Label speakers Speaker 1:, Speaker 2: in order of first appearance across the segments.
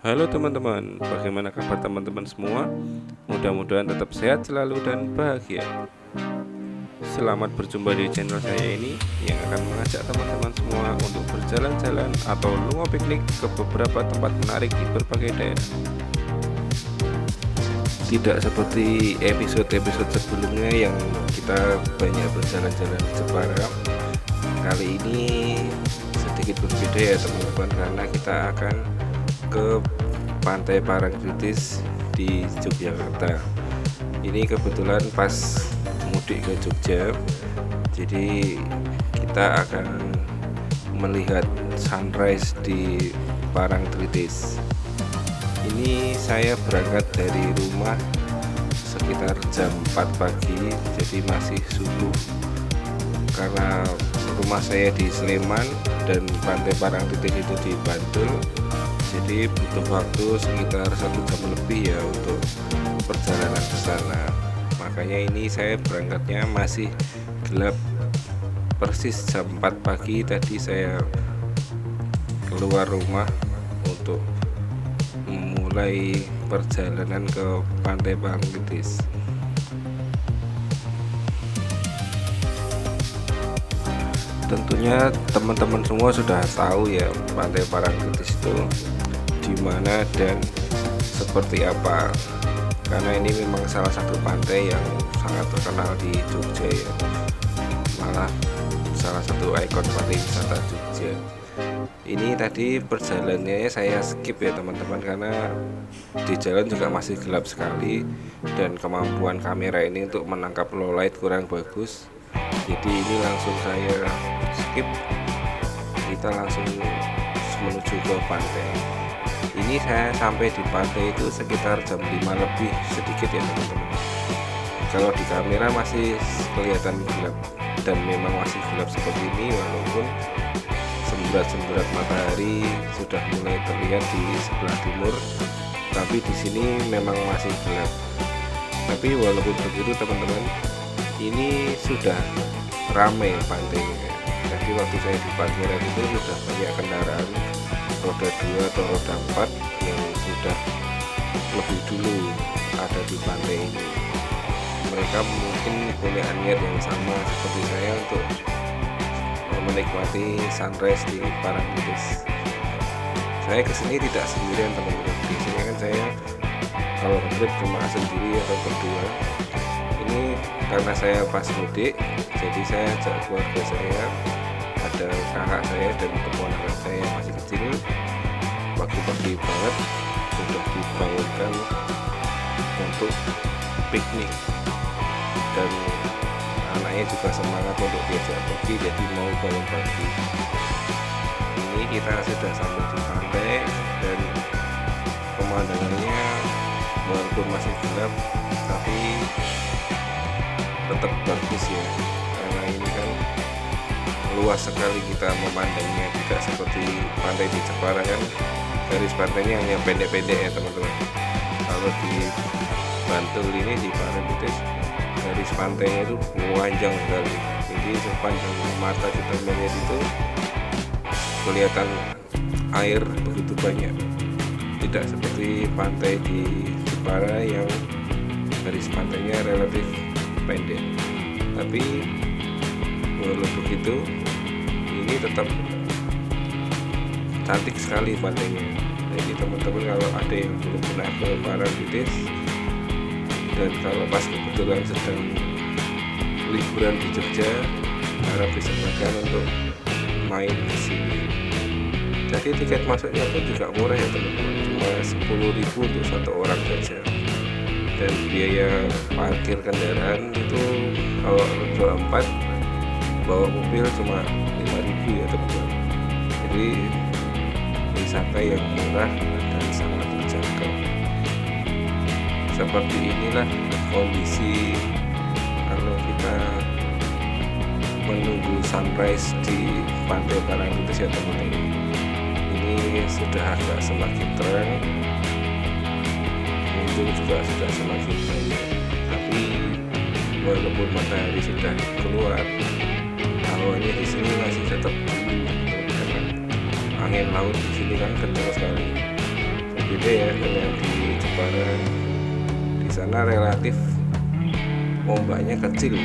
Speaker 1: Halo teman-teman, bagaimana kabar teman-teman semua? Mudah-mudahan tetap sehat selalu dan bahagia. Selamat berjumpa di channel saya ini yang akan mengajak teman-teman semua untuk berjalan-jalan atau lungo piknik ke beberapa tempat menarik di berbagai daerah. Tidak seperti episode-episode sebelumnya yang kita banyak berjalan-jalan di Jepara. Kali ini sedikit berbeda ya teman-teman, karena kita akan ke Pantai Parangtritis di Yogyakarta. Ini kebetulan pas mudik ke Jogja, jadi kita akan melihat sunrise di Parangtritis. Ini saya berangkat dari rumah sekitar jam 4 pagi, jadi masih subuh. Karena rumah saya di Sleman dan Pantai Parangtritis itu di Bantul, jadi butuh waktu sekitar 1 jam lebih ya untuk perjalanan ke sana. Makanya ini saya berangkatnya masih gelap, persis jam 4 pagi tadi saya keluar rumah untuk memulai perjalanan ke Pantai Parangtritis. Tentunya teman-teman semua sudah tahu ya Pantai Parangtritis itu di mana dan seperti apa, karena ini memang salah satu pantai yang sangat terkenal di Jogja ya, malah salah satu ikon pariwisata Jogja. Ini tadi perjalanannya saya skip ya teman-teman, karena di jalan juga masih gelap sekali dan kemampuan kamera ini untuk menangkap low light kurang bagus. Jadi ini langsung saya skip, kita langsung menuju ke pantai. Ini saya sampai di pantai itu sekitar jam 5 lebih sedikit ya teman-teman. Kalau di kamera masih kelihatan gelap, dan memang masih gelap seperti ini walaupun semburat-semburat matahari sudah mulai terlihat di sebelah timur, tapi di sini memang masih gelap. Tapi walaupun begitu teman-teman, ini sudah ramai pantainya. Jadi waktu saya di parkiran itu sudah banyak kendaraan roda 2 atau roda 4 yang sudah lebih dulu ada di pantai ini. Mereka mungkin punya niat yang sama seperti saya untuk menikmati sunrise di Parangtritis. Saya kesini tidak sendirian teman-teman. Biasanya kan saya kalau trip cuma sendiri atau berdua. Ini karena saya pas mudik, jadi saya ajak keluarga saya, ada kakak saya dan keponakan saya yang masih kecil. Pagi-pagi banget sudah dibangunkan untuk piknik, dan anaknya juga semangat untuk diajak pergi, jadi mau bangun pagi. Ini kita sudah sampai di pantai dan pemandangannya walaupun masih gelap tapi tetap bagus ya, karena ini kan luas sekali kita memandangnya, tidak seperti pantai di Jepara kan garis pantainya hanya pendek-pendek ya teman-teman. Kalau di Bantul ini di Parangtritis garis pantainya itu panjang sekali, jadi sepanjang mata kita melihat itu kelihatan air begitu banyak, tidak seperti pantai di Jepara yang garis pantainya relatif pendek. Tapi walau begitu ini tetap cantik sekali pantainya. Jadi teman-teman kalau ada yang belum pernah ke Parangtritis dan kalau pas kebetulan sedang liburan di Jogja, harap disempatkan untuk main ke sini. Jadi tiket masuknya pun juga murah ya teman-teman, cuma 10.000 untuk satu orang saja. Dan biaya parkir kendaraan itu kalau roda 4 bawa mobil cuma 5.000 ya teman-teman. Jadi wisata yang murah dan sangat terjangkau. Seperti inilah kondisi kalau kita menunggu sunrise di Pantai Parangtritis ya teman-teman. Ini sudah agak semakin terang, pengunjung juga sudah semakin banyak, tapi walaupun matahari sudah keluar, hawanya di sini masih tetap dingin karena angin laut di sini kan kencang sekali. Jadi berbeda ya dengan di Jepara. Di sana relatif ombaknya kecil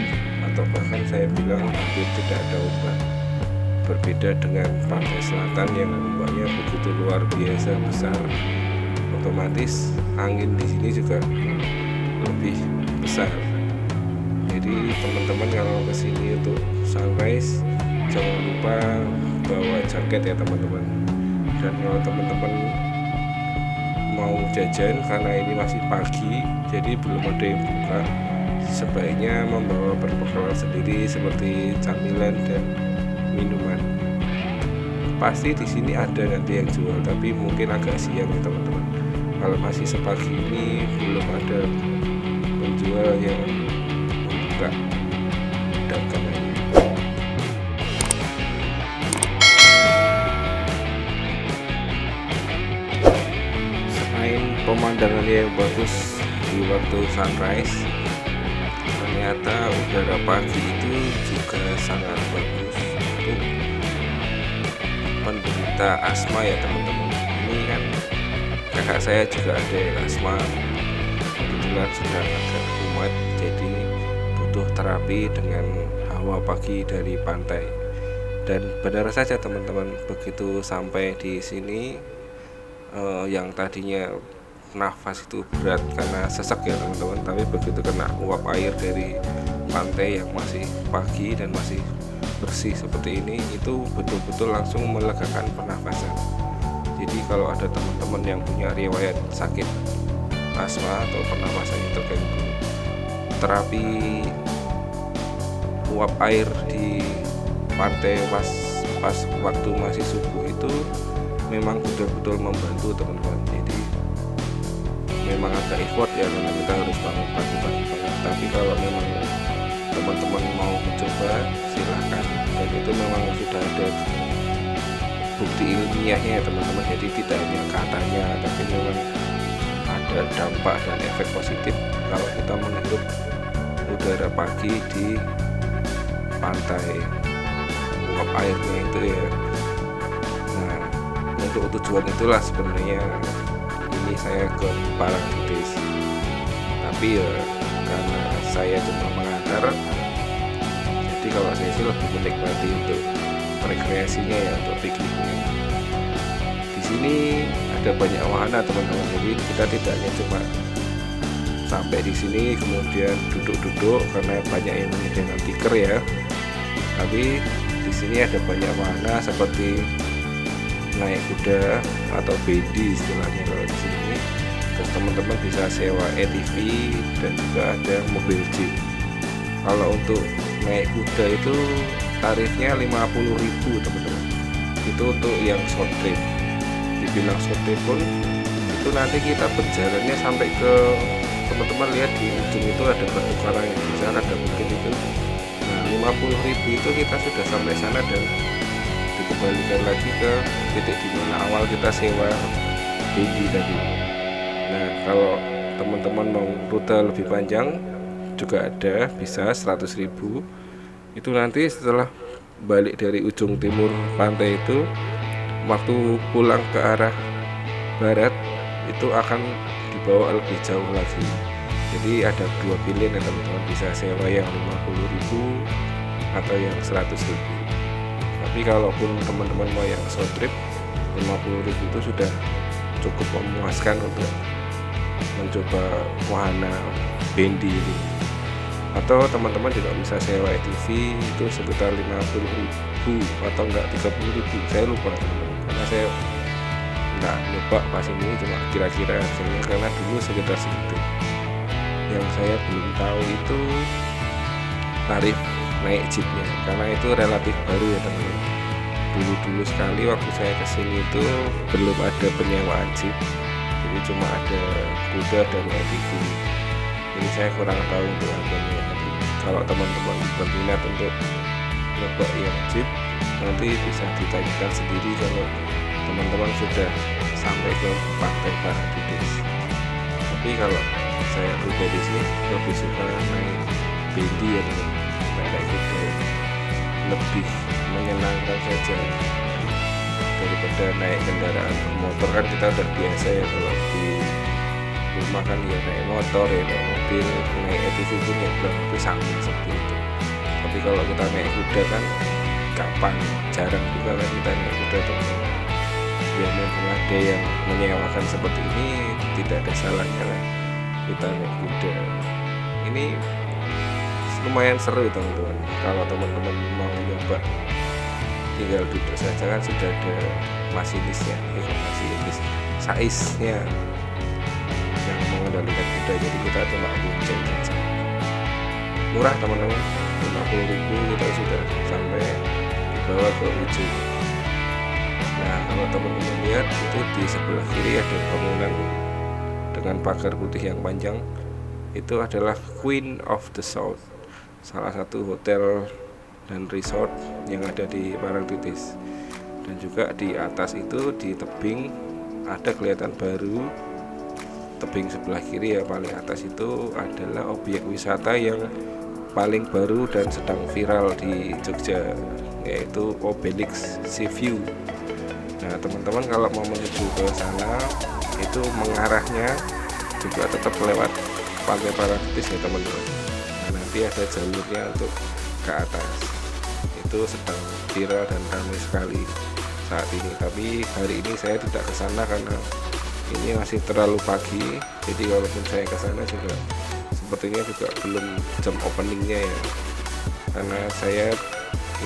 Speaker 1: atau bahkan saya bilang hampir tidak ada ombak. Berbeda dengan pantai selatan yang ombaknya begitu luar biasa besar. Otomatis angin di sini juga lebih besar. Jadi teman-teman kalau kesini untuk sunrise jangan lupa bawa jaket ya teman-teman. Dan kalau teman-teman mau jajan karena ini masih pagi jadi belum ada yang buka, sebaiknya membawa perbekalan sendiri seperti camilan dan minuman. Pasti di sini ada nanti yang jual, tapi mungkin agak siang ya teman-teman. Kalau masih sepagi ini belum ada penjual yang membuka dagangannya. Selain pemandangannya yang bagus di waktu sunrise, ternyata udara pagi itu juga sangat bagus untuk penderita asma ya teman-teman. Ini kan kakak saya juga ada yang asma, kebetulan sudah agak kumat, jadi butuh terapi dengan hawa pagi dari pantai. Dan benar saja teman-teman, begitu sampai di sini yang tadinya nafas itu berat karena sesak ya teman-teman, tapi begitu kena uap air dari pantai yang masih pagi dan masih bersih seperti ini, itu betul-betul langsung melegakan pernafasan. Jadi kalau ada teman-teman yang punya riwayat sakit asma atau pernafasannya terganggu, terapi uap air di pantai pas waktu masih subuh itu memang betul-betul membantu teman-teman. Jadi memang agak effort ya karena kita harus bangun pagi-pagi banget, tapi kalau memang teman-teman mau mencoba silahkan. Dan itu memang sudah ada bukti ilmiahnya ya teman-teman, jadi tidak hanya katanya tapi memang ada dampak dan efek positif kalau kita menghirup udara pagi di pantai uap airnya itu ya. Nah, untuk tujuan itulah sebenarnya ini saya ke Parangtritis, tapi ya karena saya cuma mengantar, jadi kalau saya sih lebih menikmati untuk rekreasinya ya, untuk pikniknya. Di sini ada banyak wahana teman-teman, jadi kita tidak hanya cuma sampai di sini kemudian duduk-duduk karena banyak yang menyediakan tikar ya, tapi di sini ada banyak wahana seperti naik kuda atau bendi istilahnya kalau di sini. Terus teman-teman bisa sewa ATV dan juga ada mobil jeep. Kalau untuk naik kuda itu tarifnya 50.000 teman-teman. Itu untuk yang short trip. Dibilang short trip pun itu nanti kita berjalannya sampai ke, teman-teman lihat di ujung itu ada batu karang yang besar, ada bukit itu. Nah, 50.000 itu kita sudah sampai sana dan dikembalikan lagi ke titik di mana awal kita sewa bendi tadi. Nah, kalau teman-teman mau rute lebih panjang juga ada, bisa 100.000. Itu nanti setelah balik dari ujung timur pantai itu, waktu pulang ke arah barat itu akan dibawa lebih jauh lagi. Jadi ada dua pilihan ya teman-teman, bisa sewa yang 50.000 atau yang 100.000. Tapi kalaupun teman-teman mau yang short trip, 50.000 itu sudah cukup memuaskan untuk mencoba wahana bendi ini. Atau teman-teman juga bisa sewa ATV itu sekitar 50.000 atau enggak 30.000, saya lupa teman-teman, karena saya enggak lupa pas ini, cuma kira-kira hasilnya karena dulu sekitar segitu. Yang saya belum tahu itu tarif naik jeepnya, karena itu relatif baru ya teman-teman. Dulu sekali waktu saya kesini itu belum ada penyewaan jeep, jadi cuma ada kuda dan ATV. Jadi saya kurang tahu untuk harganya. Nanti kalau teman-teman berminat untuk coba yang jeep, nanti bisa ditanyakan sendiri kalau teman-teman sudah sampai ke pantai Parangtritis. Tapi kalau saya pribadi sih lebih suka naik bendi ya teman-teman, naik kuda lebih menyenangkan saja daripada naik kendaraan bermotor. Kan kita udah biasa ya kalau di rumah kan ya naik motor, ya naik mobil, naik ATV pun ya kurang lebih sama seperti itu. Tapi kalau kita naik kuda kan kapan, jarang juga kan kita naik kuda teman-teman. Ya memang ada yang menyewakan seperti ini, tidak ada salahnya lah kita naik kuda. Ini lumayan seru teman-teman. Kalau teman-teman mau nyoba, tinggal duduk saja kan sudah ada masinisnya, masinis saisnya yang mengendalikan kuda, jadi kita cuma bonceng saja. Murah teman-teman, 50.000 kita sudah sampai dibawa ke ujung. Nah kalau teman-teman lihat itu di sebelah kiri ada bangunan dengan pagar putih yang panjang, itu adalah Queen of the South, salah satu hotel dan resort yang ada di Parangtritis. Dan juga di atas itu di tebing ada kelihatan baru, tebing sebelah kiri ya paling atas itu adalah objek wisata yang paling baru dan sedang viral di Jogja, yaitu Obelix Sea View. Nah teman-teman kalau mau menuju ke sana itu mengarahnya juga tetap lewat Pantai Parangtritis ya teman-teman. Nah, nanti ada jalurnya untuk ke atas, itu sedang viral dan ramai sekali saat ini. Tapi hari ini saya tidak ke sana karena ini masih terlalu pagi, jadi walaupun saya ke sana juga sepertinya juga belum jam openingnya ya, karena saya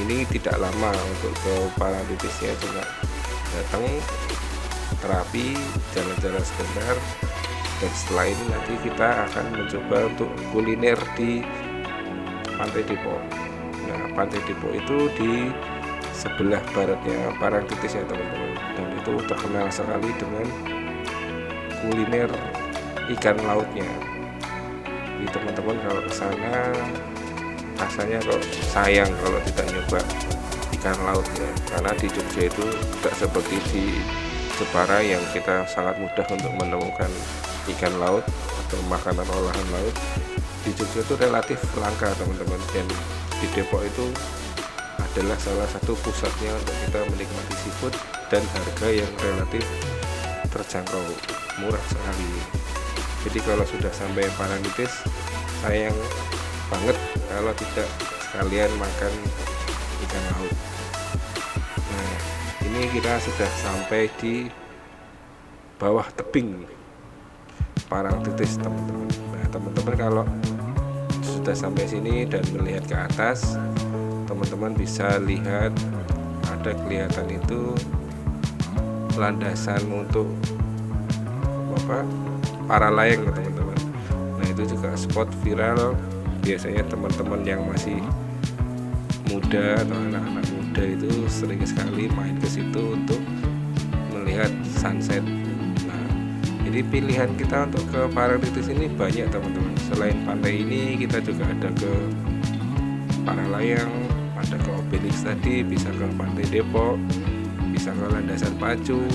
Speaker 1: ini tidak lama untuk ke Parangtritisnya, cuma datang terapi, jalan-jalan sebentar, dan setelah ini nanti kita akan mencoba untuk kuliner di Pantai Depok. Nah Pantai Depok itu di sebelah baratnya Parangtritis ya teman-teman, dan itu terkenal sekali dengan kuliner ikan lautnya. Jadi teman-teman kalau ke sana rasanya kok sayang kalau tidak nyoba ikan laut ya, karena di Jogja itu tidak seperti di Jepara yang kita sangat mudah untuk menemukan ikan laut atau makanan olahan laut. Di Jogja itu relatif langka teman-teman, dan di Depok itu adalah salah satu pusatnya untuk kita menikmati seafood dan harga yang relatif terjangkau, murah sekali. Jadi kalau sudah sampai Parangtritis sayang banget kalau tidak sekalian makan ikan laut. Nah ini kita sudah sampai di bawah tebing Parangtritis teman-teman. Nah teman-teman kalau sudah sampai sini dan melihat ke atas, teman-teman bisa lihat ada kelihatan itu landasan untuk para layang teman-teman. Nah itu juga spot viral, biasanya teman-teman yang masih muda atau anak-anak muda itu sering sekali main ke situ untuk melihat sunset. Nah jadi pilihan kita untuk ke Parangtritis ini banyak teman-teman. Selain pantai ini kita juga ada ke Paralayang, ada ke Obelix tadi, bisa ke Pantai Depok, bisa ke Landasan Pacu,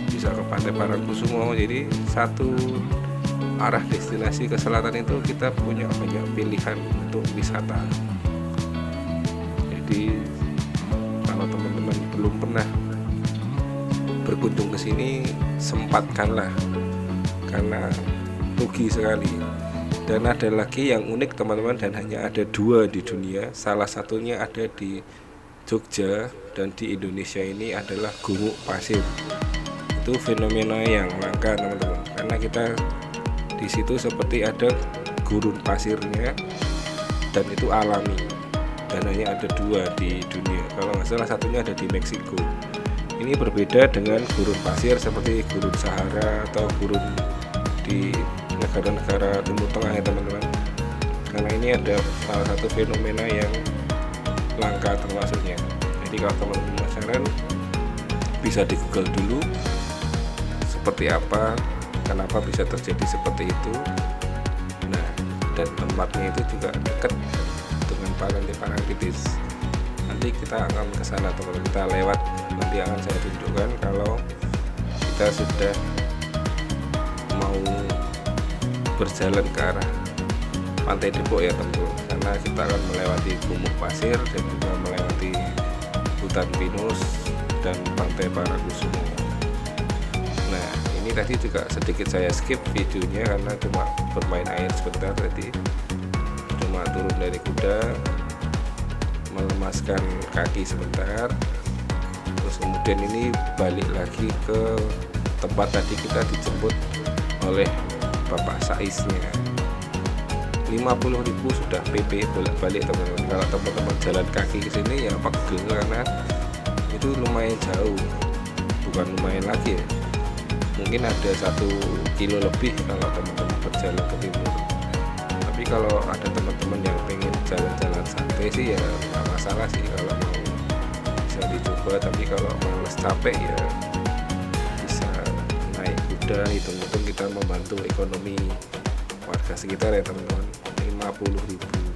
Speaker 1: bisa ke Pantai Parangkusumo. Jadi satu arah destinasi ke selatan itu kita punya banyak pilihan untuk wisata. Jadi kalau teman-teman belum pernah berkunjung ke sini, sempatkanlah karena rugi sekali. Dan ada lagi yang unik teman-teman, dan hanya ada 2 di dunia. Salah satunya ada di Jogja, dan di Indonesia ini adalah gumuk pasir. Itu fenomena yang langka teman-teman, karena kita di situ seperti ada gurun pasirnya dan itu alami, dan hanya ada 2 di dunia. Kalau nggak salah satunya ada di Meksiko. Ini berbeda dengan gurun pasir seperti gurun Sahara atau gurun di negara-negara Timur Tengah ya teman-teman, karena ini ada salah satu fenomena yang langka termasuknya. Jadi kalau teman-teman penasaran bisa di Google dulu seperti apa, kenapa bisa terjadi seperti itu. Nah dan tempatnya itu juga dekat dengan Pantai Parangtritis. Nanti kita akan ke sana teman-teman, kita lewat, nanti akan saya tunjukkan kalau kita sudah mau berjalan ke arah Pantai Depok ya teman-teman, karena kita akan melewati gumuk pasir dan juga melewati hutan pinus dan Pantai Parangkusumo. Nah ini ini tadi juga sedikit saya skip videonya karena cuma bermain air sebentar, tadi cuma turun dari kuda, melemaskan kaki sebentar, terus kemudian ini balik lagi ke tempat tadi kita dijemput oleh Bapak Saisnya. 50.000 sudah PP bolak-balik teman-teman. Kalau teman-teman jalan kaki ke sini ya pegel karena itu lumayan jauh, bukan lumayan lagi ya, mungkin ada 1 kilo lebih kalau teman-teman berjalan ke timur. Tapi kalau ada teman-teman yang pengen jalan-jalan santai sih ya nggak masalah sih, kalau mau bisa dicoba. Tapi kalau males capek ya bisa naik kuda, hitung-hitung kita membantu ekonomi warga sekitar ya teman-teman. 50.000.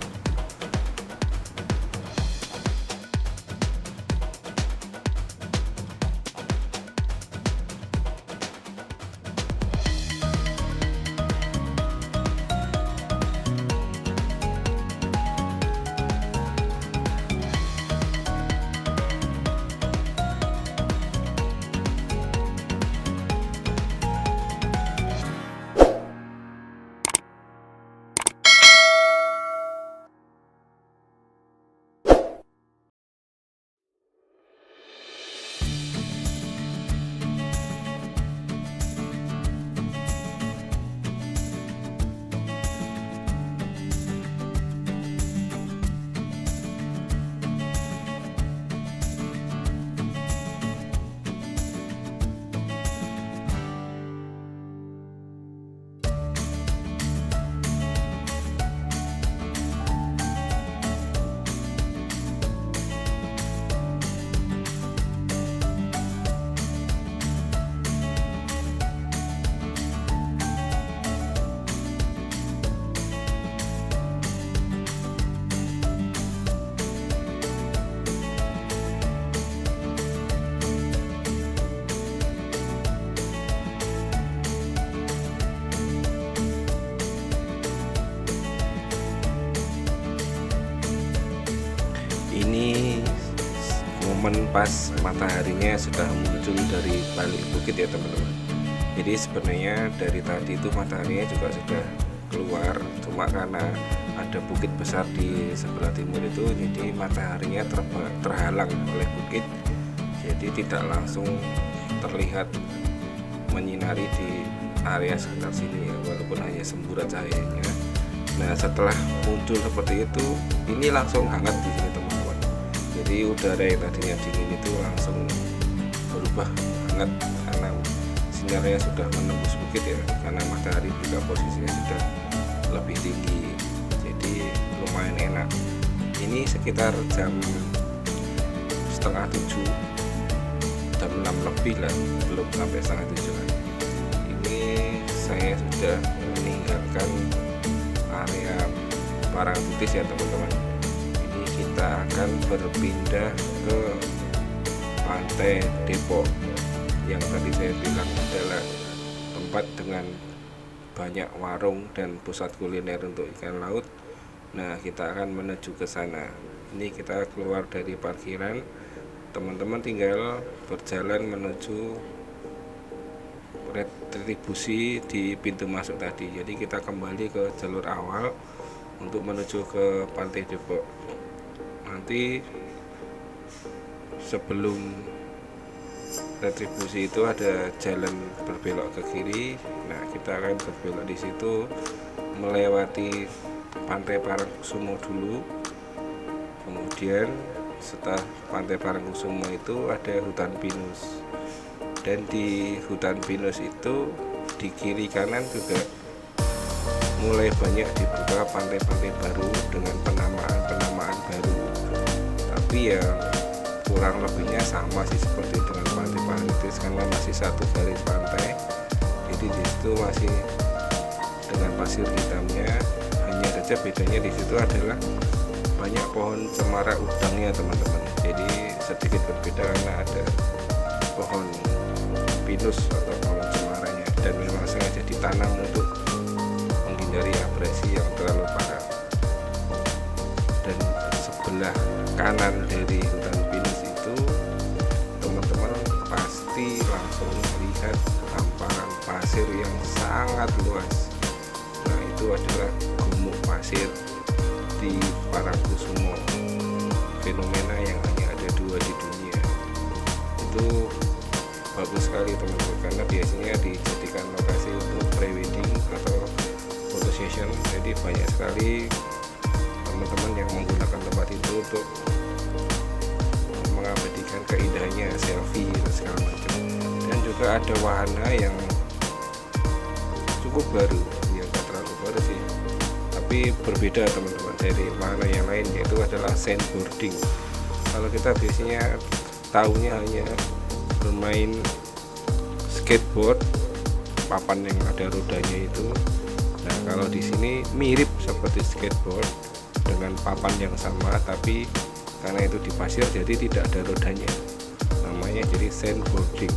Speaker 1: Ini momen pas mataharinya sudah muncul dari balik bukit ya teman-teman. Jadi sebenarnya dari tadi itu mataharinya juga sudah keluar, cuma karena ada bukit besar di sebelah timur itu, jadi mataharinya terhalang oleh bukit, jadi tidak langsung terlihat menyinari di area sekitar sini ya, walaupun hanya semburat cahayanya. Nah setelah muncul seperti itu, ini langsung hangat di sini teman-teman. Jadi udara yang tadinya dingin itu langsung berubah hangat karena sinarnya sudah menembus bukit ya, karena matahari juga posisinya sudah lebih tinggi, jadi lumayan enak. Ini sekitar jam 6:30, jam 6 lebih lah, belum sampai 6:30 lah. Ini saya sudah meninggalkan area Parangtritis ya teman-teman. Ini kita akan berpindah ke Pantai Depok yang tadi saya bilang adalah tempat dengan banyak warung dan pusat kuliner untuk ikan laut. Nah kita akan menuju ke sana. Ini kita keluar dari parkiran, teman-teman tinggal berjalan menuju retribusi di pintu masuk tadi. Jadi kita kembali ke jalur awal untuk menuju ke Pantai Depok. Nanti sebelum retribusi itu ada jalan berbelok ke kiri. Nah kita akan berbelok di situ, melewati Pantai Parangkusumo dulu. Kemudian setelah Pantai Parangkusumo itu ada hutan pinus, dan di hutan pinus itu di kiri kanan juga mulai banyak dibuka pantai-pantai baru dengan penamaan baru. Tapi ya kurang lebihnya sama sih seperti dengan Pantai Parangtritis, karena masih satu garis pantai. Jadi di situ masih dengan pasir hitamnya, hanya saja bedanya di situ adalah banyak pohon cemara udangnya teman-teman. Jadi sedikit berbeda karena ada pohon pinus atau pohon cemaranya, dan memang sengaja ditanam untuk menghindari abrasi yang terlalu parah. Dan sebelah kanan dari hutan pinus itu teman-teman pasti langsung melihat hamparan pasir yang sangat luas. Nah, itu adalah gumuk pasir di Parangkusumo, fenomena yang hanya ada 2 di dunia. Itu bagus sekali teman-teman, karena biasanya dijadikan lokasi untuk pre-wedding atau photo session. Jadi banyak sekali teman-teman yang menggunakan tempat itu untuk mengabadikan keindahannya, selfie dan segala macam. Dan juga ada wahana yang cukup baru, ya nggak terlalu baru sih, tapi berbeda teman-teman dari wahana yang lain, yaitu adalah sandboarding. Kalau kita biasanya tahunya hanya bermain skateboard, papan yang ada rodanya itu. Nah, kalau di sini mirip seperti skateboard dengan papan yang sama, tapi karena itu di pasir jadi tidak ada rodanya. Namanya jadi sandboarding,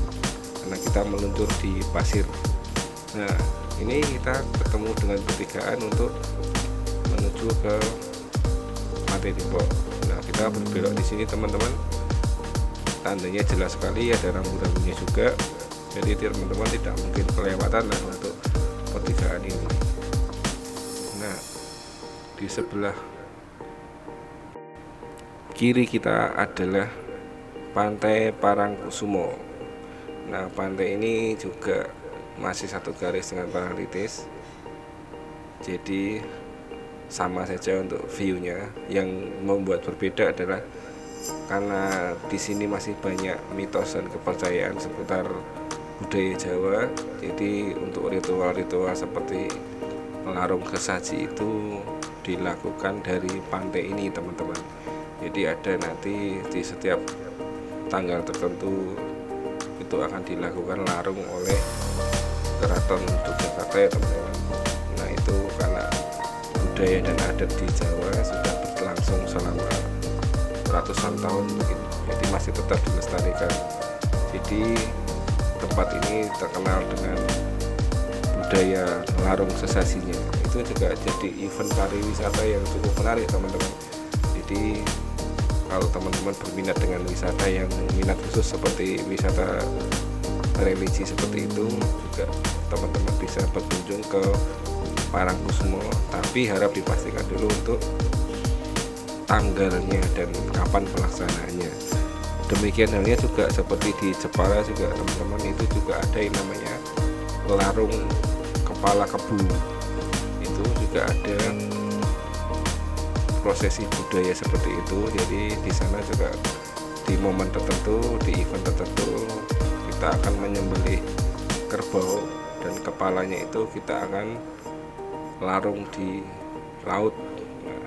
Speaker 1: karena kita meluncur di pasir. Nah, ini kita ketemu dengan pertigaan untuk menuju ke Pantai Depok. Nah, kita berbelok di sini teman-teman. Tandanya jelas sekali, ada rambu-rambunya juga. Jadi teman-teman tidak mungkin kelewatan lah untuk pertigaan ini. Nah, di sebelah kiri kita adalah Pantai Parangkusumo. Nah, pantai ini juga masih satu garis dengan Parangtritis. Jadi sama saja untuk view-nya. Yang membuat berbeda adalah karena di sini masih banyak mitos dan kepercayaan seputar budaya Jawa. Jadi untuk ritual-ritual seperti melarung sesaji itu dilakukan dari pantai ini teman-teman. Jadi ada nanti di setiap tanggal tertentu itu akan dilakukan larung oleh Keraton Yogyakarta ya teman-teman. Nah, itu karena budaya dan adat di Jawa sudah berlangsung selama ratusan tahun mungkin, jadi masih tetap dilestarikan. Jadi tempat ini terkenal dengan budaya larung sesajinya. Itu juga jadi event pariwisata yang cukup menarik teman-teman. Jadi kalau teman-teman berminat dengan wisata yang minat khusus seperti wisata religi seperti itu, juga teman-teman bisa berkunjung ke Parangkusumo, tapi harap dipastikan dulu untuk tanggalnya dan kapan pelaksanaannya. Demikian halnya juga seperti di Jepara juga teman-teman, itu juga ada yang namanya larung kepala kebu. Itu juga ada prosesi budaya seperti itu. Jadi di sana juga di momen tertentu, di event tertentu, kita akan menyembelih kerbau dan kepalanya itu kita akan larung di laut. Nah,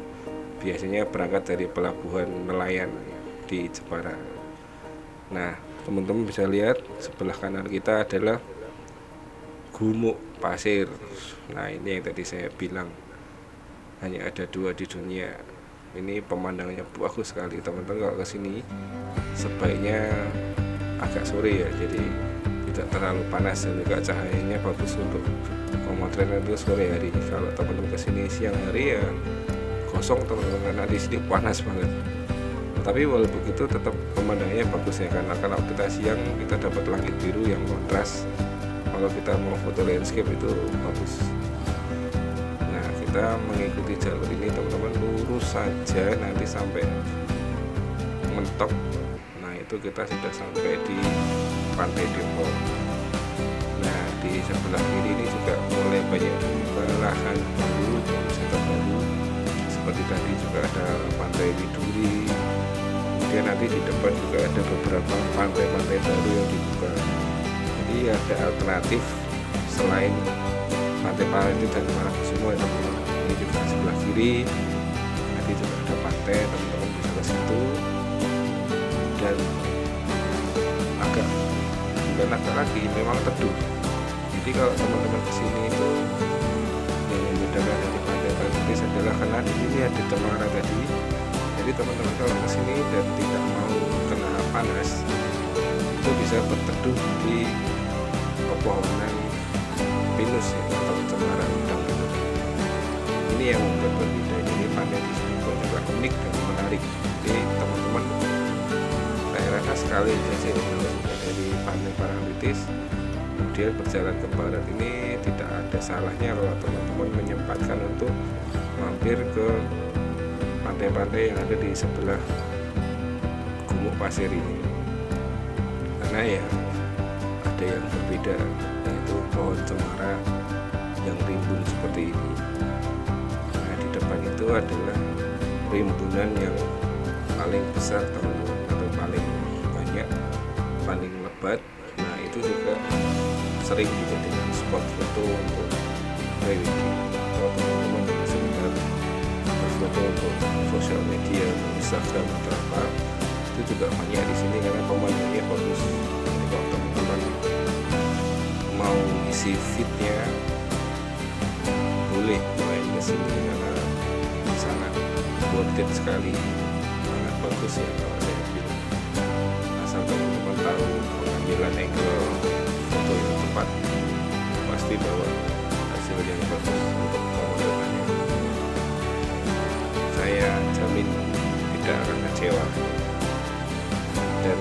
Speaker 1: biasanya berangkat dari pelabuhan nelayan di Jepara. Nah, teman-teman bisa lihat sebelah kanan kita adalah gumuk pasir. Nah, ini yang tadi saya bilang hanya ada 2 di dunia. Ini pemandangannya bagus sekali teman-teman. Kalau kesini sebaiknya agak sore ya, jadi tidak terlalu panas dan juga cahayanya bagus untuk pemotretan itu sore hari. Kalau teman-teman kesini siang hari ya kosong teman-teman, karena di sini panas banget. Tapi walaupun begitu tetap pemandangannya bagus ya, karena kalau kita siang kita dapat langit biru yang kontras. Kalau kita mau foto landscape itu bagus. Nah, kita mengikuti jalur ini teman-teman, lurus saja nanti sampai mentok. Nah, itu kita sudah sampai di Pantai Depok. Nah, di sebelah kiri ini juga mulai banyak lahan baru, wisata baru. Seperti tadi juga ada Pantai Widuri. Kemudian nanti di depan juga ada beberapa pantai-pantai baru yang dibuka. Jadi ada alternatif selain Pantai Parangtritis dan Parangkusumo ya teman-teman. Ini juga sebelah kiri. Nanti juga ada pantai, teman-teman bisa ke situ. Dan agak bukan agak lagi, memang teduh. Jadi kalau teman-teman kesini itu yang membedakan dari Pantai Parangtritis adalah karena di sini ada cemara tadi. Jadi teman-teman kalau kesini dan tidak mau kena panas, itu bisa berteduh di pepohonan pinus ya, atau cemara udang gitu. Ini yang membuat berbeda. Jadi pantai di sini pun juga unik dan menarik. Jadi teman-teman, saya rasa sekali bisa dari Pantai Parangtritis kemudian berjalan ke barat, ini tidak ada salahnya kalau teman-teman menyempatkan untuk mampir ke pantai-pantai yang ada di sebelah Gumuk Pasir ini, karena ya ada yang berbeda, yaitu pohon cemara yang rimbun seperti ini. Nah, di depan itu adalah rimbunan yang paling besar teman-teman, atau paling banyak, paling lebat. Nah, itu juga sering dijadikan spot foto untuk prewedding, atau teman-teman juga sekedar berfoto untuk sosial media, Instagram atau apa. Itu juga banyak di sini karena pemandangannya bagus. Jadi kalau teman-teman mau isi fitnya, boleh main ke sini karena sangat worth it sekali, sangat bagus ya kalau saya bilang. Asal teman-teman tahu pengambilan angle foto yang tepat, pasti bawa hasil yang bagus untuk pemandangannya. Saya jamin tidak akan kecewa, dan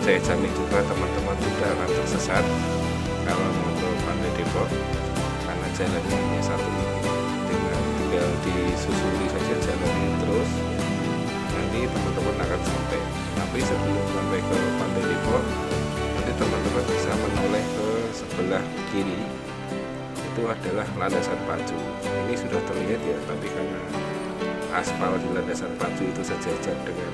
Speaker 1: saya jamin juga teman-teman tidak akan tersesat kalau mau ke Pantai Depok, karena jalannya hanya satu ini. Tinggal disusuri saja jalan ini terus, nanti teman-teman akan sampai. Tapi sebelum sampai ke Pantai Depok, nanti teman-teman bisa menoleh ke sebelah kiri, itu adalah Landasan Pacu. Ini sudah terlihat ya, tapi karena aspal di Landasan Pacu itu sejajar dengan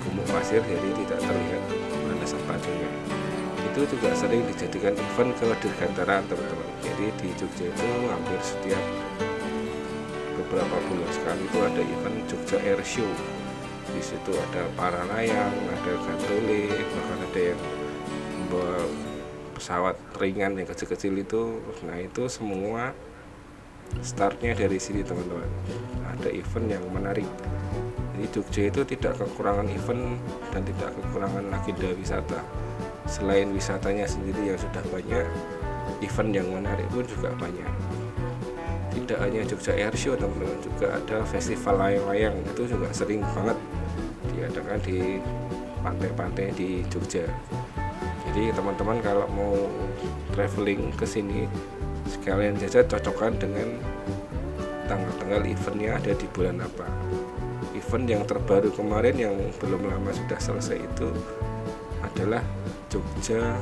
Speaker 1: Gumuk Pasir, jadi tidak terlihat Landasan Pacunya. Itu juga sering dijadikan event ke dirgantaran teman-teman. Jadi di Jogja itu hampir setiap beberapa bulan sekali itu ada event Jogja Air Show. Di situ ada para layang, ada gantole, bahkan ada yang membawa pesawat ringan yang kecil-kecil itu. Nah, itu semua startnya dari sini teman-teman. Ada event yang menarik. Jadi Jogja itu tidak kekurangan event dan tidak kekurangan agenda wisata. Selain wisatanya sendiri yang sudah banyak, event yang menarik pun juga banyak. Tidak hanya Jogja Air Show teman-teman, juga ada festival layang-layang, itu juga sering banget diadakan di pantai-pantai di Jogja. Jadi teman-teman kalau mau traveling ke sini, sekalian saja cocokkan dengan tanggal-tanggal eventnya ada di bulan apa. Event yang terbaru kemarin yang belum lama sudah selesai itu adalah Jogja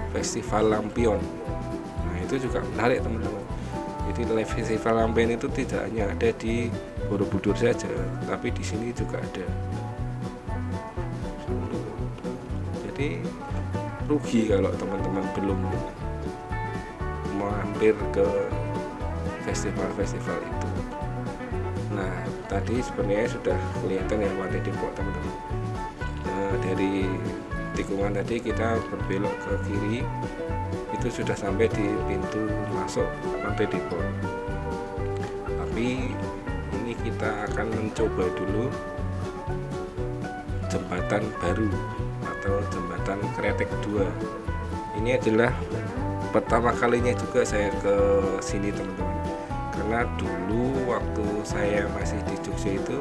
Speaker 1: Festival Lampion. Nah, itu juga menarik teman-teman. Jadi live festival lampion itu tidak hanya ada di Borobudur saja, tapi di sini juga ada. Jadi rugi kalau teman-teman belum mampir ke festival-festival itu. Nah, tadi sebenarnya sudah kelihatan ya Pantai Depok teman-teman. Nah, dari tikungan tadi kita berbelok ke kiri, itu sudah sampai di pintu masuk Pantai Depok. Tapi ini kita akan mencoba dulu jembatan baru atau jembatan Kretek 2. Ini adalah pertama kalinya juga saya ke sini teman-teman. Karena dulu waktu saya masih di Jogja itu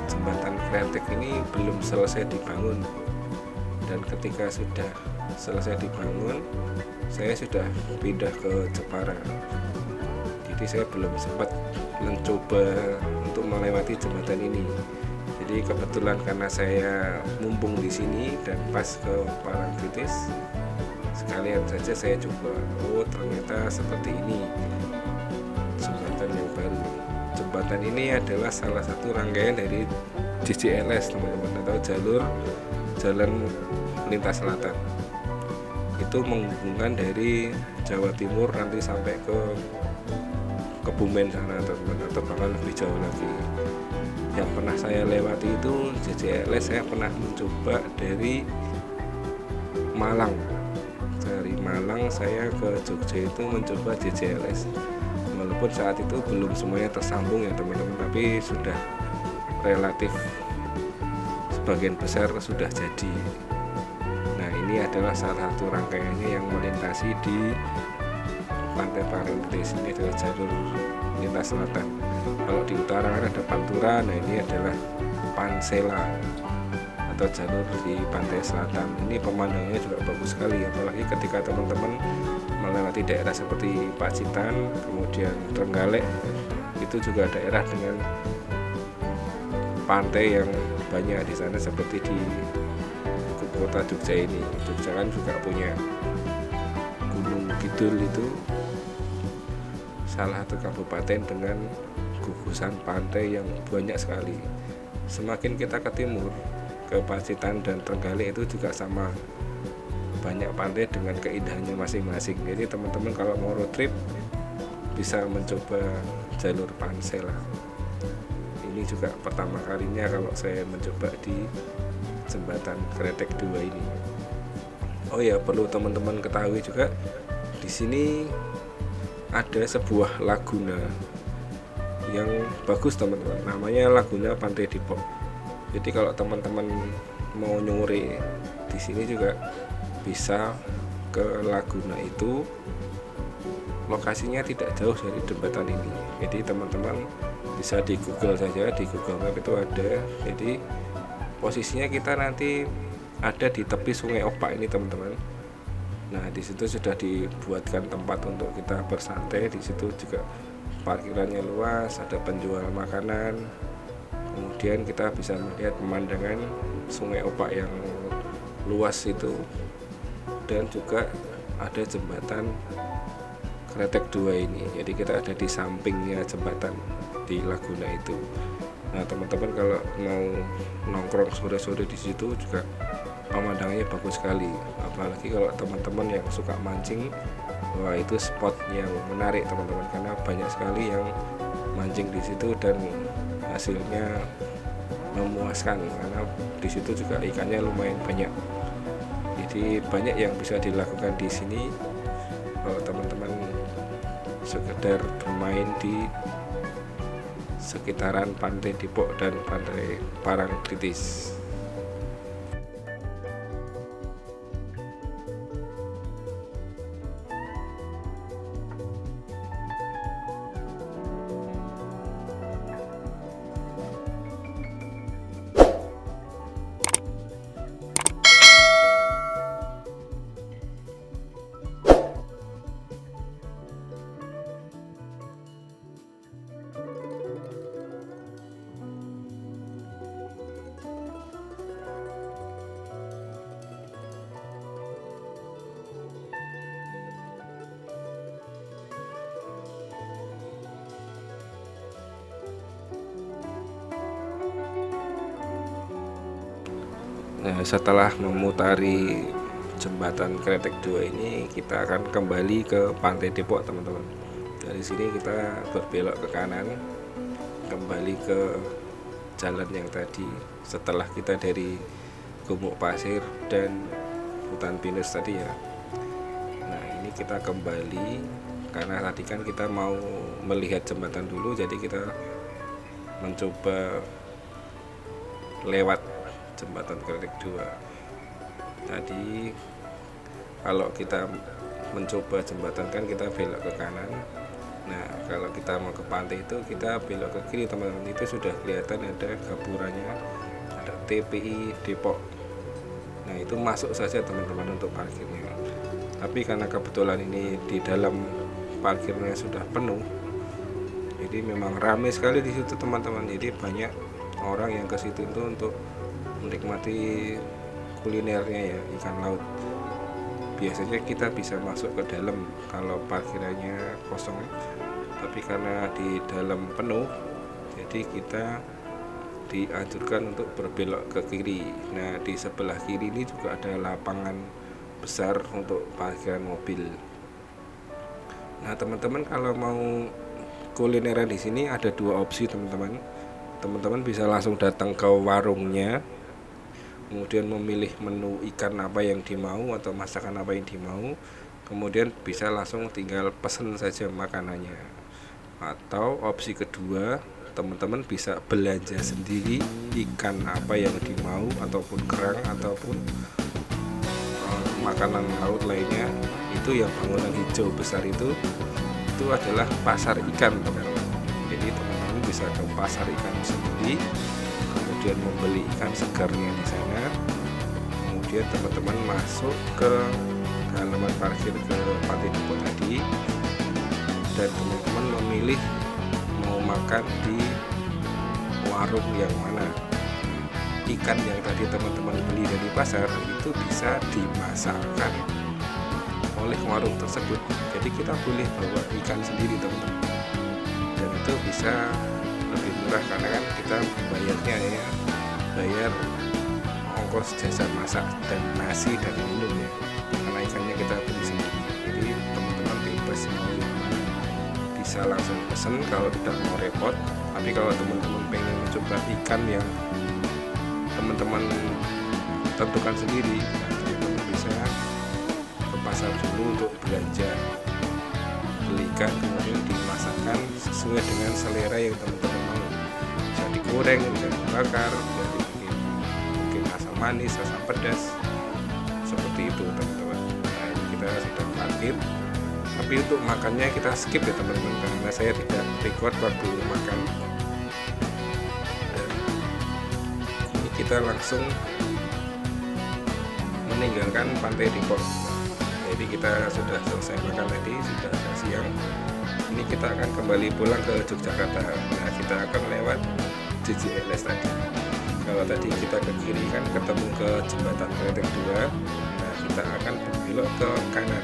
Speaker 1: jembatan Kretek ini belum selesai dibangun. Dan ketika sudah selesai dibangun, saya sudah pindah ke Jepara. Jadi saya belum sempat mencoba untuk melewati jembatan ini. Jadi kebetulan karena saya mumpung di sini dan pas ke Parangtritis, sekalian saja saya coba. Oh, ternyata seperti ini jembatan yang baru. Jembatan ini adalah salah satu rangkaian dari JJLS teman-teman, atau jalur jalan lintas selatan. Itu menghubungkan dari Jawa Timur nanti sampai ke Kebumen sana teman-teman, atau bahkan lebih jauh lagi. Yang pernah saya lewati itu JJLS, saya pernah mencoba dari Malang. Dari Malang saya ke Jogja itu mencoba JJLS. Walaupun saat itu belum semuanya tersambung ya teman-teman, tapi sudah relatif sebagian besar sudah jadi. Nah, ini adalah salah satu rangkaiannya yang melintasi di Pantai Parangtritis. Ini adalah jalur lintas selatan. Kalau di utara kan ada Pantura, nah ini adalah Pansela atau jalur di pantai selatan. Ini pemandangannya juga bagus sekali, apalagi ketika teman-teman melewati daerah seperti Pacitan, kemudian Trenggalek. Itu juga daerah dengan pantai yang banyak di sana, seperti di kota Jogja ini. Jogja kan juga punya Gunung Kidul, itu salah satu kabupaten dengan gugusan pantai yang banyak sekali. Semakin kita ke timur, ke Pacitan dan Trenggalek, itu juga sama, banyak pantai dengan keindahannya masing-masing. Jadi teman-teman kalau mau road trip bisa mencoba jalur Pansela. Ini juga pertama kalinya kalau saya mencoba di jembatan Kretek 2 ini. Oh ya, perlu teman-teman ketahui juga, di sini ada sebuah laguna yang bagus teman-teman, namanya Laguna Pantai Depok. Jadi kalau teman-teman mau nyore di sini juga bisa ke laguna itu. Lokasinya tidak jauh dari jembatan ini. Jadi teman-teman bisa di Google saja, di Google Map itu ada. Jadi posisinya kita nanti ada di tepi Sungai Opak ini teman-teman. Nah, di situ sudah dibuatkan tempat untuk kita bersantai. Di situ juga parkirannya luas, ada penjual makanan. Kemudian kita bisa melihat pemandangan Sungai Opak yang luas itu, dan juga ada jembatan Kretek 2 ini. Jadi kita ada di sampingnya jembatan di laguna itu. Nah, teman-teman kalau mau nongkrong sore-sore di situ juga pemandangannya bagus sekali. Apalagi kalau teman-teman yang suka mancing, wah itu spot yang menarik teman-teman, karena banyak sekali yang mancing di situ dan hasilnya memuaskan, karena di situ juga ikannya lumayan banyak. Jadi banyak yang bisa dilakukan di sini kalau teman-teman sekedar bermain di sekitaran Pantai Depok dan Pantai Parangtritis. Nah, setelah memutari jembatan Kretek 2 ini, kita akan kembali ke Pantai Depok teman-teman. Dari sini kita berbelok ke kanan, kembali ke jalan yang tadi setelah kita dari Gumuk Pasir dan hutan pinus tadi ya. Nah, ini kita kembali karena tadi kan kita mau melihat jembatan dulu, jadi kita mencoba lewat jembatan Kretek 2. Tadi kalau kita mencoba jembatan kan kita belok ke kanan. Nah, kalau kita mau ke pantai itu kita belok ke kiri teman-teman. Itu sudah kelihatan ada gapurannya, ada TPI Depok. Nah, itu masuk saja teman-teman untuk parkirnya. Tapi karena kebetulan ini di dalam parkirnya sudah penuh, jadi memang ramai sekali di situ teman-teman. Jadi banyak orang yang ke situ itu untuk menikmati kulinernya ya, ikan laut. Biasanya kita bisa masuk ke dalam kalau parkirannya kosong, tapi karena di dalam penuh, jadi kita dianjurkan untuk berbelok ke kiri. Nah, di sebelah kiri ini juga ada lapangan besar untuk parkiran mobil. Nah, teman-teman kalau mau kulineran di sini ada dua opsi teman-teman. Teman-teman bisa langsung datang ke warungnya, kemudian memilih menu ikan apa yang dimau atau masakan apa yang dimau, kemudian bisa langsung tinggal pesen saja makanannya. Atau opsi kedua, teman-teman bisa belanja sendiri ikan apa yang dimau, ataupun kerang, ataupun makanan laut lainnya. Itu yang bangunan hijau besar itu adalah pasar ikan teman-teman. Jadi teman-teman bisa ke pasar ikan sendiri, kemudian kemudian membeli ikan segarnya di sana, kemudian teman-teman masuk ke halaman parkir ke Pantai Depok tadi, dan teman-teman memilih mau makan di warung yang mana. Ikan yang tadi teman-teman beli dari pasar itu bisa dimasakkan oleh warung tersebut. Jadi kita boleh bawa ikan sendiri teman-teman, dan itu bisa lebih murah karena kan kita bayarnya ya bayar ongkos jasa masak dan nasi dan minum ya, karena ikannya kita beli sendiri. Jadi teman-teman bebas mau bisa langsung pesen kalau tidak mau repot. Tapi kalau teman-teman pengen mencoba ikan yang teman-teman tentukan sendiri, teman-teman bisa ke pasar dulu untuk belanja, beli ikan kemudian dimasakkan sesuai dengan selera yang teman-teman mau. Bisa digoreng, bisa dibakar, bisa dibikin mungkin asam manis, asam pedas, seperti itu teman-teman. Nah, ini kita sudah parkir, tapi untuk makannya kita skip ya teman-teman, karena saya tidak record waktu makan. Dan ini kita langsung meninggalkan Pantai Depok. Jadi kita sudah selesai makan tadi, sudah agak siang. Ini kita akan kembali pulang ke Yogyakarta. Nah, kita akan lewat JJLS tadi. Kalau tadi kita ke kiri kan ketemu ke jembatan Kretek 2. Nah, kita akan berbelok ke kanan.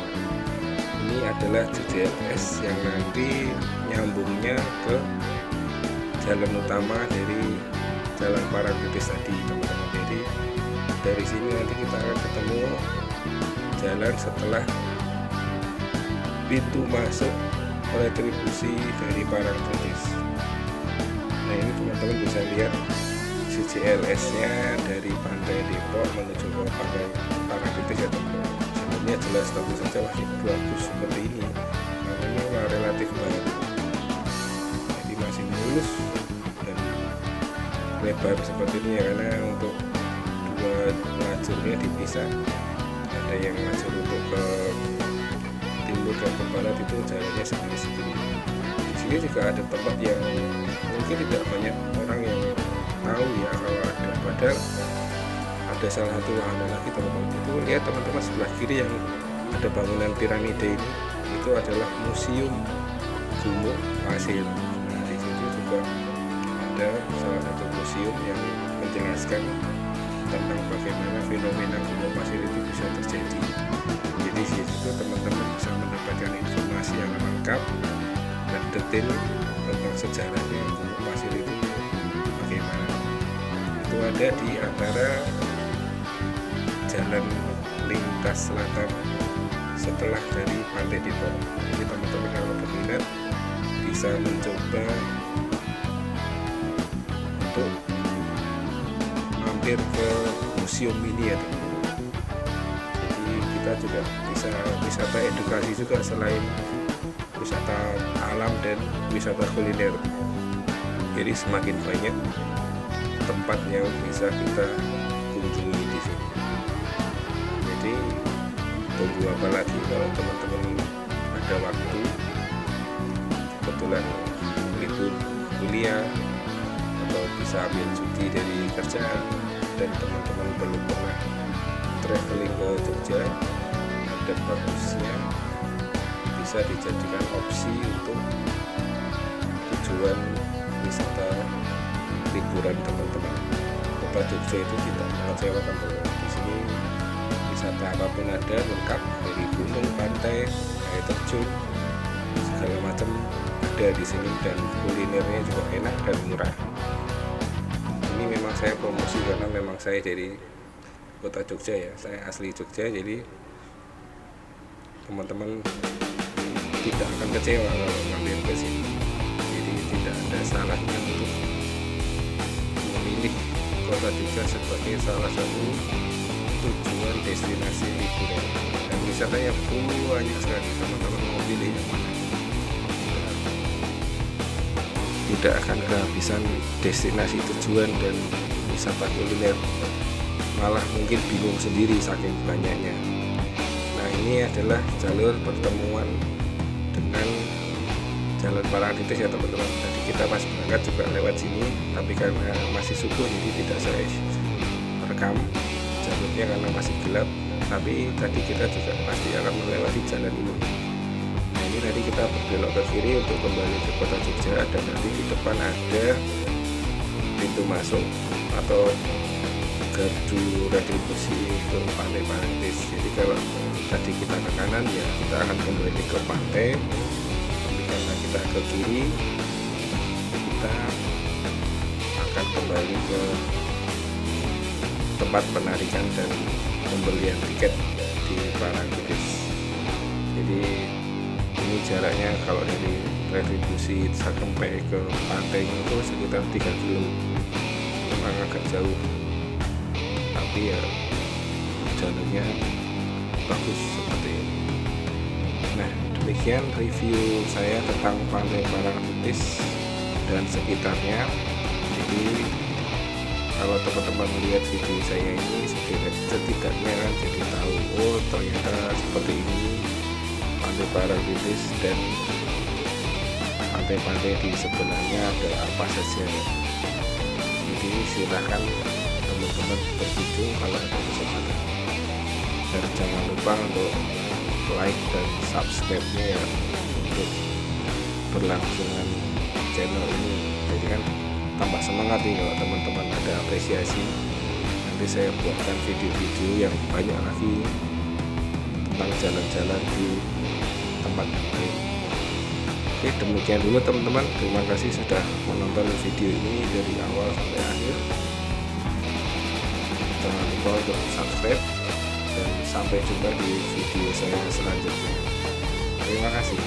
Speaker 1: Ini adalah JJLS yang nanti nyambungnya ke jalan utama dari Jalan Parangtritis tadi teman-teman. Jadi dari sini nanti kita akan ketemu jalan setelah pintu masuk retribusi dari Parangtritis. Nah, ini teman-teman bisa lihat JJLS nya dari Pantai Depok menuju ke Pantai Parangtritis ya teman-teman. Sebenarnya jelas tapi saja masih bagus seperti ini, karena ini relatif baru, jadi masih mulus dan lebar seperti ini ya, karena untuk dua lajurnya dipisah. Ada yang lajur untuk ke timur dan ke barat itu jalannya sendiri-sendiri. Di sini juga ada tempat yang mungkin tidak banyak orang yang tahu ya kalau ada, padahal ada salah satu wahana lagi teman-teman. Itu lihat teman-teman sebelah kiri yang ada bangunan piramida ini, itu adalah Museum Gumuk Pasir. Nah, di situ juga ada salah satu museum yang menjelaskan tentang bagaimana fenomena gumuk pasir itu bisa terjadi. Jadi di situ teman-teman bisa mendapatkan informasi yang lengkap dan detail tentang sejarahnya gumuk pasir itu bagaimana. Itu ada di antara jalan lintas selatan setelah dari Pantai Depok. Jadi teman-teman kalau berminat bisa mencoba untuk mampir ke museum ini ya teman-teman. Jadi kita juga bisa wisata edukasi juga selain wisata alam dan wisata kuliner. Jadi semakin banyak tempat yang bisa kita kunjungi di sini. Jadi tunggu apa lagi kalau teman-teman ada waktu, kebetulan libur kuliah atau bisa ambil cuti dari kerjaan dan teman-teman belum pernah traveling ke Jogja, ada bagusnya bisa dijadikan opsi untuk tujuan wisata liburan teman-teman. Kota Jogja itu tidak mengecewakan teman-teman. Di sini wisata apapun ada, lengkap, dari gunung, pantai, air terjun, segala macam ada di sini, dan kulinernya juga enak dan murah. Ini memang saya promosi karena memang saya dari kota Jogja ya, saya asli Jogja, jadi teman-teman tidak akan kecewa kalau mampir ke sini. Jadi tidak ada salahnya untuk memilih kota Jogja sebagai salah satu tujuan destinasi liburan, dan wisatanya banyak sekali. Teman-teman mau pilih yang mana, tidak akan kehabisan destinasi tujuan dan wisata kuliner, malah mungkin bingung sendiri saking banyaknya. Nah, ini adalah jalur pertemuan dengan Jalan Parangtritis ya teman-teman. Tadi kita pas berangkat juga lewat sini, tapi karena masih subuh jadi tidak saya rekam jalurnya karena masih gelap. Tapi tadi kita juga pasti akan melewati jalan ini. Nah ini tadi kita berbelok ke kiri untuk kembali ke kota Jogja, dan nanti di depan ada pintu masuk atau gardu retribusi ke Pantai Parangtritis. Jadi kalau tadi kita ke kanan ya kita akan kembali ke pantai, tapi karena kita ke kiri kita akan kembali ke tempat penarikan dan pembelian tiket di Parangtritis. Jadi ini jaraknya kalau dari retribusi sampai ke pantai itu sekitar 3 kilo, memang agak jauh, tapi ya jalurnya bagus seperti ini. Nah demikian review saya tentang Pantai Parangtritis dan sekitarnya. Jadi kalau teman-teman melihat video saya ini setidaknya kan jadi tahu, oh ternyata seperti ini Pantai Parangtritis dan pantai-pantai di sebelahnya ada apa saja. Jadi silahkan teman-teman berkunjung kalau ada kesempatan, dan jangan lupa untuk like dan subscribe-nya ya untuk berlangsungan channel ini. Jadi kan tambah semangat nih kalau teman-teman ada apresiasi, nanti saya buatkan video-video yang banyak lagi tentang jalan-jalan di tempat lain. Oke, demikian dulu teman-teman, terima kasih sudah menonton video ini dari awal sampai akhir. Jangan lupa untuk subscribe, dan sampai jumpa di video saya selanjutnya. Terima kasih.